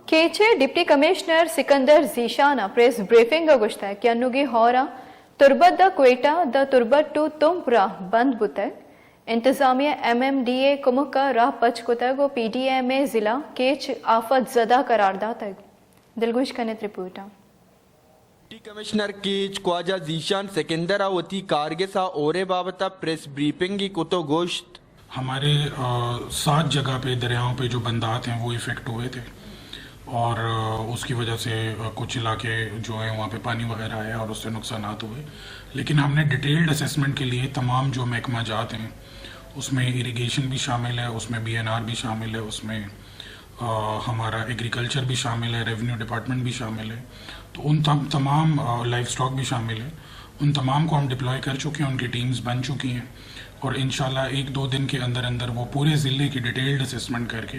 केचे deputy commissioner Sikandar जीशाना press briefing गुश्ता कि अन्नुगी होरा तुर्बत द क्वेटा द तुर्बत टू तुमपुरा बंद बुतक इंतजामिया MMDA कुमुका राह पच कुतग और PDMA जिला केच आफत जदा करार दातग दिलगुश कनेत रिपोर्टा डिप्टी कमिश्नर केच ख्वाजा जीशान सिकंदर आवती कारगेसा ओरे बाबता प्रेस ब्रीफिंग की कुतो गोश्त हमारे 7 जगह पे दरियाओं पे जो बंदात हैं वो इफ़ेक्ट हुए थे और उसकी वजह से कुछ इलाके जो हैं वहाँ पे पानी वगैरह आया और उससे नुकसानात हुए। लेकिन हमने डिटेल्ड असेसमेंट के लिए तमाम जो महकमा जात हैं उसमें इरिगेशन भी शामिल है, उसमें BNR भी शामिल है, उसमें हमारा एग्रीकल्चर भी शामिल है, रेवेन्यू डिपार्टमेंट भी शामिल है, तो उन तमाम लाइफ स्टॉक भी शामिल है, उन तमाम को हम डिप्लॉय कर चुके हैं, उनकी टीम्स बन चुकी हैं और इंशाल्लाह 1-2 दिन के अंदर अंदर वो पूरे ज़िले की डिटेल्ड असेसमेंट करके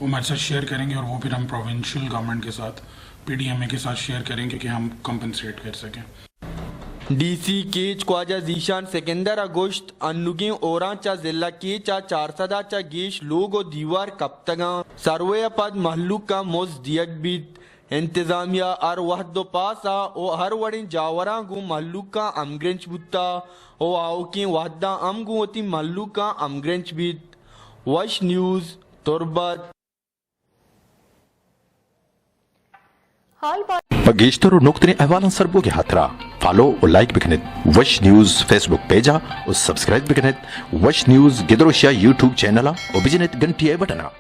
वो हमारे साथ शेयर करेंगे और वो फिर हम प्रोविंशियल गवर्नमेंट के साथ PDMA के साथ शेयर करेंगे कि हम कंपनसेट कर सकें। DC केच ख्वाजा जीशान सिकंदर अगोश्त अन्नुगी ओरांचा जिला केचा 400 गेश लोगो दीवार कप्तगा सर्वे पद महलूक का मोज दियक बीत इंतजामिया और वहदो पासा ओ हर वड़ी जावरा गु महलूक का अमग्रेंच बुत्ता ओ आओ की वहदा अम गु होती महलूक का अमग्रेंच बीत वश news Turbat Pagishtaru nuqtani ahwalan sarbogi hatra follow और लाइक बिकनेत वश न्यूज़ फेसबुक पेजा और सब्सक्राइब बिकनेत वश न्यूज़ गिदरोशिया यूट्यूब चैनल और बिजनेत घंटी बटना